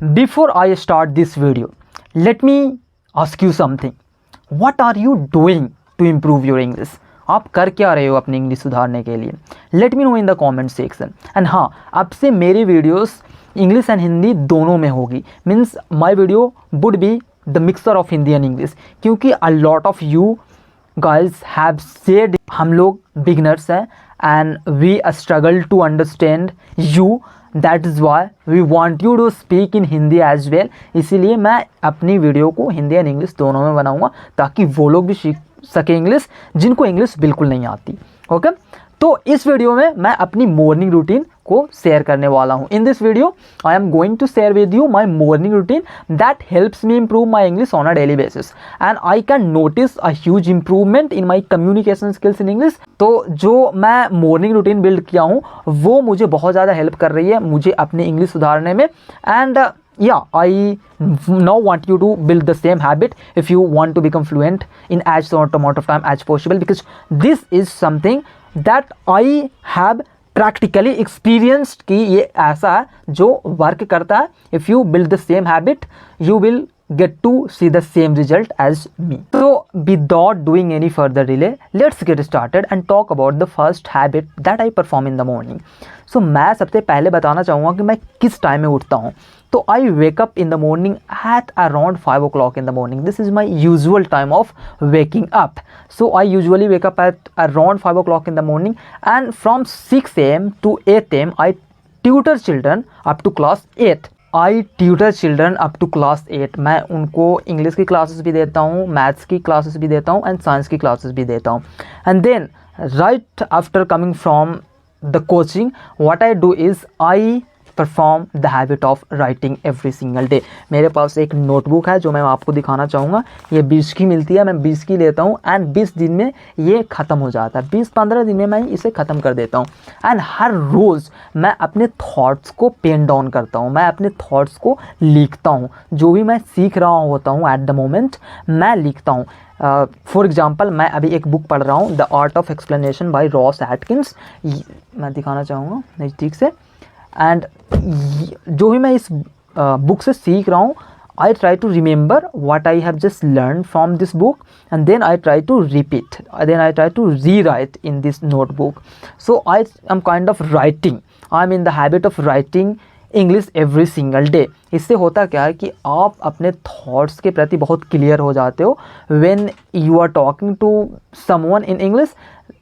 Before I start this video, let me ask you something. What are you doing to improve your English? आप कर क्या रहे हो अपनी इंग्लिश सुधारने के लिए? Late me know in the comment section. And हाँ, अब से मेरी वीडियोस इंग्लिश एंड हिंदी दोनों में होगी. Means my video would be the mixer of Hindi and English, क्योंकि a lot of you guys have said हम लोग बिगनर्स हैं and we struggle to understand you. That is why we want you to speak in Hindi as well. इसीलिए मैं अपनी video को Hindi and English दोनों में बनाऊंगा ताकि वो लोग भी सीख सके इंग्लिश जिनको इंग्लिश बिल्कुल नहीं आती. ओके, तो इस वीडियो में मैं अपनी मॉर्निंग रूटीन को शेयर करने वाला हूँ. In this video I am going to share with you my morning routine that helps me improve my English on a daily basis and I can notice a huge improvement in my communication skills in English. तो जो मैं morning routine build किया हूँ वो मुझे बहुत ज़्यादा help कर रही है मुझे अपनी इंग्लिश सुधारने में. And I now want you to build the same habit if you want to become fluent in as short amount of time as possible, because this is something that I have practically experienced कि ये ऐसा है जो work करता है. If you build the same habit, you will get to see the same result as me. So without doing any further delay, let's get started and talk about the first habit that I perform in the morning. So मैं सबसे पहले बताना चाहूँगा कि मैं किस time में उठता हूँ. तो I wake up in the morning at around 5 o'clock in the morning. This is my usual time of waking up. So I usually wake up at around 5 o'clock in the morning, and from 6 a.m. to 8 a.m. I tutor children up to class 8. I tutor children up to class 8. मैं उनको English की classes भी देता हूँ, maths की classes भी देता हूँ एंड साइंस की क्लासेस भी देता हूँ. And then right after coming from the coaching what I do is I perform the habit of writing every single day. मेरे पास एक नोटबुक है जो मैं आपको दिखाना चाहूँगा. ये 20 की मिलती है, मैं 20 की लेता हूँ एंड 20 दिन में ये ख़त्म हो जाता है. 20-15 दिन में मैं इसे ख़त्म कर देता हूँ. एंड हर रोज़ मैं अपने थॉट्स को पेन डाउन करता हूँ, मैं अपने थॉट्स को लिखता हूँ. जो भी मैं सीख रहा होता हूँ एट द मोमेंट मैं लिखता हूँ. फॉर एग्ज़ाम्पल मैं अभी एक बुक पढ़ रहा हूँ, the art of explanation by Ross Atkins. मैं दिखाना चाहूँगा नज़दीक से. एंड जो भी मैं इस बुक से सीख रहा हूँ, I try to remember what I have just learn from this book and then I try to repeat, then I try to rewrite in this notebook. So I am kind of writing, I am in the habit of writing English every single day. इससे होता क्या है कि आप अपने thoughts के प्रति बहुत क्लियर हो जाते हो. When you are talking to someone in English,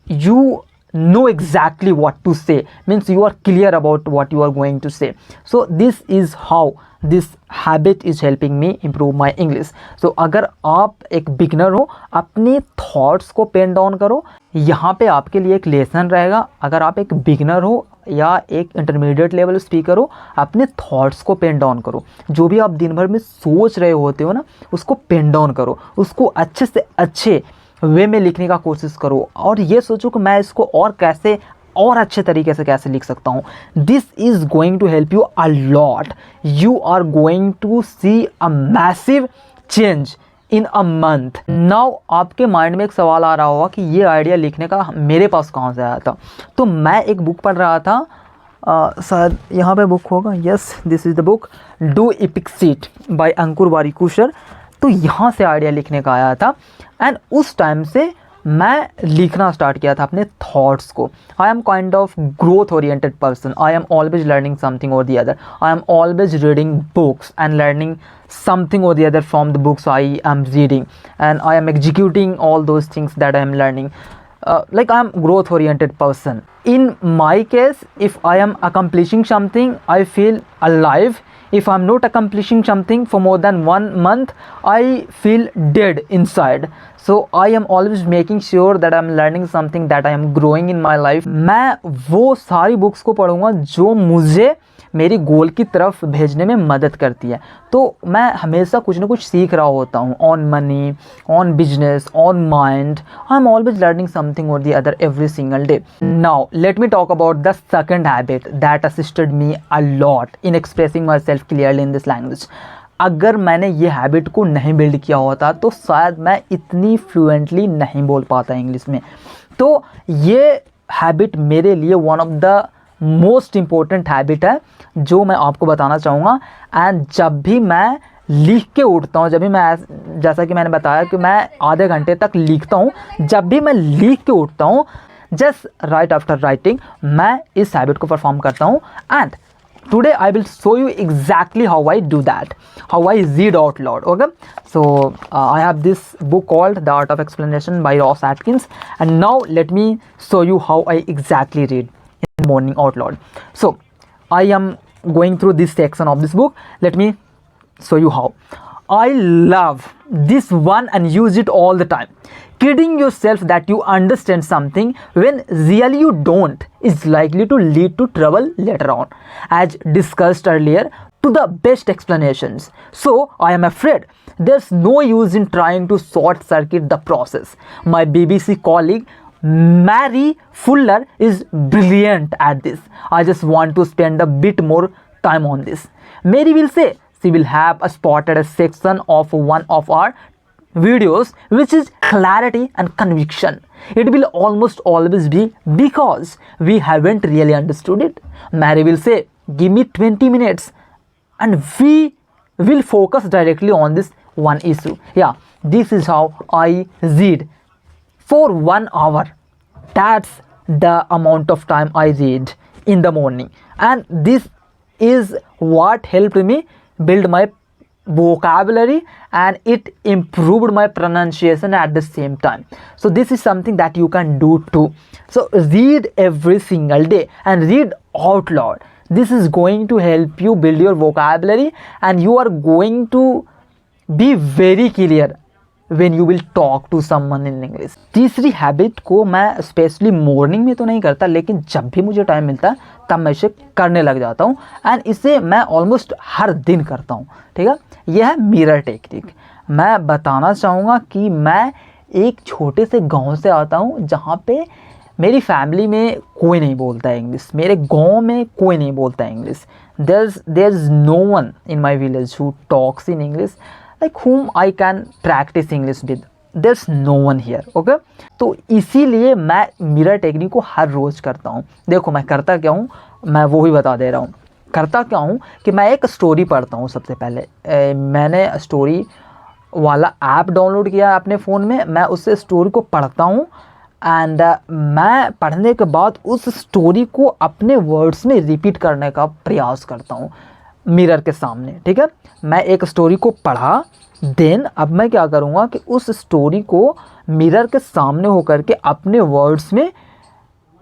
you know exactly what to say, means you are clear about what you are going to say. So this is how this habit is helping me improve my English. So अगर आप एक beginner हो, अपने thoughts को pen down करो. यहाँ पे आपके लिए एक लेसन रहेगा. अगर आप एक बिगनर हो या एक इंटरमीडिएट लेवल स्पीकर हो, अपने थॉट्स को पेन डाउन करो. जो भी आप दिन भर में सोच रहे होते हो ना, उसको पेन डाउन करो, उसको अच्छे से अच्छे वे में लिखने का कोशिश करो और ये सोचो कि मैं इसको और कैसे और अच्छे तरीके से कैसे लिख सकता हूँ. This is going to help you a lot. You are going to see a massive change in a month. Now आपके माइंड में एक सवाल आ रहा होगा कि ये आइडिया लिखने का मेरे पास कहाँ से आया था. तो मैं एक बुक पढ़ रहा था, शायद यहाँ पे बुक होगा, yes this is the book, do epic shit by Ankur Warikoo. तो यहाँ से आइडिया लिखने का आया था एंड उस टाइम से मैं लिखना स्टार्ट किया था अपने थॉट्स को. I am kind of growth oriented person. I am always learning something or the other. I am always reading books and learning something or the other from the books I am reading, and I am executing all those things that I am learning. Like I am growth oriented person. In my case, if I am accomplishing something, I feel alive. If I'm not accomplishing something for more than 1 month, I feel dead inside. So I am always making sure that I'm learning something, that I am growing in my life. मैं वो सारी books को पढ़ूँगा जो मुझे मेरी गोल की तरफ भेजने में मदद करती है. तो मैं हमेशा कुछ ना कुछ सीख रहा होता हूँ on money, on business, on mind. I am always learning something or the other every single day. Now let me talk about the second habit that assisted me a lot in expressing myself clearly in this language. अगर मैंने ये habit को नहीं build किया होता तो शायद मैं इतनी फ्लुएंटली नहीं बोल पाता इंग्लिश में. तो ये हैबिट मेरे लिए one of the most important habit है जो मैं आपको बताना चाहूँगा। एंड जब भी मैं लिख के उठता हूँ, जब भी मैं, जैसा कि मैंने बताया कि मैं आधे घंटे तक लिखता हूँ, जब भी मैं लिख के उठता हूँ, जस्ट राइट आफ्टर राइटिंग मैं इस हैबिट को परफॉर्म करता हूँ। And today I will show you exactly how I do that, how I read out loud. Okay, so I have this book called The Art of Explanation by Ross Atkins, and now let me show you how I exactly read in the morning out loud. So I am going through this section of this book. Let me show you how. I love this one and use it all the time. Kidding yourself that you understand something when really you don't is likely to lead to trouble later on, as discussed earlier, to the best explanations. So I am afraid there's no use in trying to short circuit the process. My BBC colleague Mary Fuller is brilliant at this. I just want to spend a bit more time on this. Mary will say she will have spotted a section of one of our videos which is clarity and conviction. It will almost always be because we haven't really understood it. Mary will say, give me 20 minutes and we will focus directly on this one issue. Yeah, this is how I read for 1 hour. That's the amount of time I read in the morning, and this is what helped me build my vocabulary, and it improved my pronunciation at the same time. So this is something that you can do too. So read every single day and read out loud. This is going to help you build your vocabulary, and you are going to be very clear when you will talk to someone in English. तीसरी habit को मैं specially morning में तो नहीं करता, लेकिन जब भी मुझे टाइम मिलता है तब मैं इसे करने लग जाता हूँ, एंड इसे मैं ऑलमोस्ट हर दिन करता हूँ। ठीक है, यह है मिरर टेक्निक। मैं बताना चाहूँगा कि मैं एक छोटे से गांव से आता हूँ जहाँ पे मेरी फैमिली में कोई नहीं बोलता है इंग्लिश, मेरे गांव में कोई नहीं बोलता है English. There is no one in my village who talks in English like whom I can practice English with. There's no one here. Okay, तो इसीलिए मैं मिरर टेक्निक को हर रोज़ करता हूँ। देखो मैं करता क्या हूँ, मैं वो ही बता दे रहा हूँ। करता क्या हूँ कि मैं एक स्टोरी पढ़ता हूँ। सबसे पहले मैंने स्टोरी वाला ऐप डाउनलोड किया है अपने फ़ोन में, मैं उस स्टोरी को पढ़ता हूँ, एंड मैं पढ़ने के बाद उस स्टोरी को अपने वर्ड्स में रिपीट करने का प्रयास करता हूँ मिरर के सामने। ठीक है, मैं एक स्टोरी को पढ़ा, देन अब मैं क्या करूँगा कि उस स्टोरी को मिरर के सामने होकर के अपने वर्ड्स में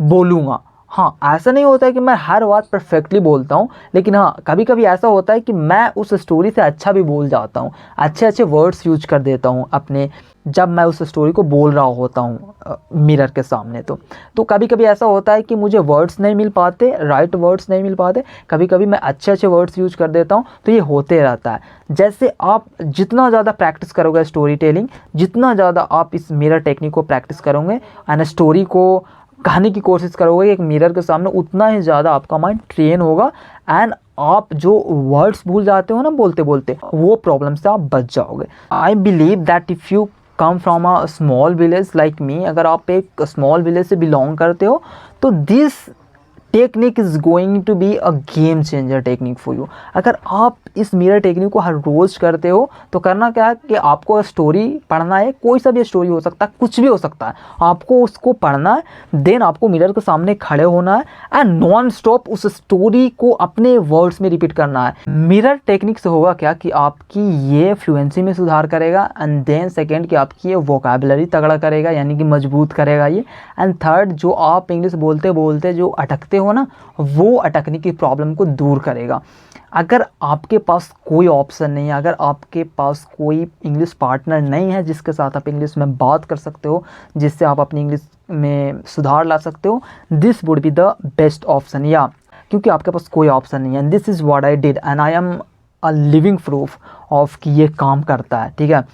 बोलूँगा। हाँ, ऐसा नहीं होता है कि मैं हर बात परफेक्टली बोलता हूँ, लेकिन हाँ कभी कभी ऐसा होता है कि मैं उस स्टोरी से अच्छा भी बोल जाता हूँ, अच्छे अच्छे वर्ड्स यूज कर देता हूँ अपने, जब मैं उस स्टोरी को बोल रहा होता हूँ मिरर के सामने। तो कभी कभी ऐसा होता है कि मुझे वर्ड्स नहीं मिल पाते, राइट वर्ड्स नहीं मिल पाते, कभी कभी मैं अच्छे अच्छे वर्ड्स यूज कर देता हूँ। तो ये होते रहता है। जैसे आप जितना ज़्यादा प्रैक्टिस करोगे स्टोरी टेलिंग, जितना ज़्यादा आप इस मिरर टेक्निक को प्रैक्टिस करोगे एंड स्टोरी को कहने की कोशिश करोगे एक मिरर के सामने, उतना ही ज़्यादा आपका माइंड ट्रेन होगा, एंड आप जो वर्ड्स भूल जाते हो ना बोलते बोलते, वो प्रॉब्लम से आप बच जाओगे। I believe that if you come from a small village like me, अगर आप एक स्मॉल विलेज से बिलोंग करते हो तो this technique is going to be a game changer technique for you. अगर आप इस मिरर टेक्निक को हर रोज़ करते हो तो करना क्या है कि आपको स्टोरी पढ़ना है, कोई सा भी स्टोरी हो सकता है, कुछ भी हो सकता है, आपको उसको पढ़ना है, देन आपको मिरर के सामने खड़े होना है एंड नॉन स्टॉप उस स्टोरी को अपने वर्ड्स में रिपीट करना है। मिरर टेक्निक से होगा क्या कि आपकी ये फ्लुएंसी में सुधार करेगा, एंड देन सेकेंड कि आपकी ये वोकैबुलरी तगड़ा करेगा, यानी कि मजबूत करेगा ये, एंड थर्ड जो आप इंग्लिश बोलते बोलते जो अटकते हो ना, वो अटकने की प्रॉब्लम को दूर करेगा। अगर आपके पास कोई ऑप्शन नहीं है, अगर आपके पास कोई इंग्लिश पार्टनर नहीं है जिसके साथ आप इंग्लिश में बात कर सकते हो, जिससे आप अपनी इंग्लिश में सुधार ला सकते हो, this would be the best option. या क्योंकि आपके पास कोई ऑप्शन नहीं है, this is what I did and I am a living proof of कि ये काम करता है। ठीक है,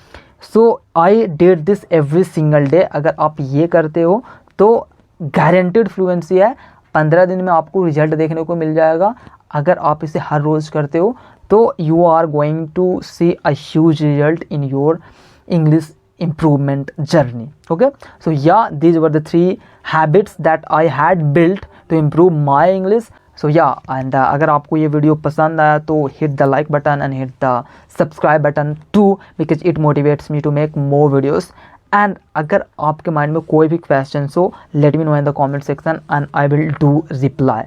so I did this every single day. अगर आप ये करते हो तो गारंटेड फ्लुएंसी है, 15 दिन में आपको रिजल्ट देखने को मिल जाएगा। अगर आप इसे हर रोज़ करते हो तो you are going to see a huge result in your English improvement journey. Okay, so yeah, these were the 3 habits that I had built to improve my English, so या एंड अगर आपको ये वीडियो पसंद आया तो hit the like button and hit the subscribe button too, because it motivates me to make more videos. And अगर आपके mind में कोई भी क्वेश्चन हो, let me know in the comment section and I will do reply.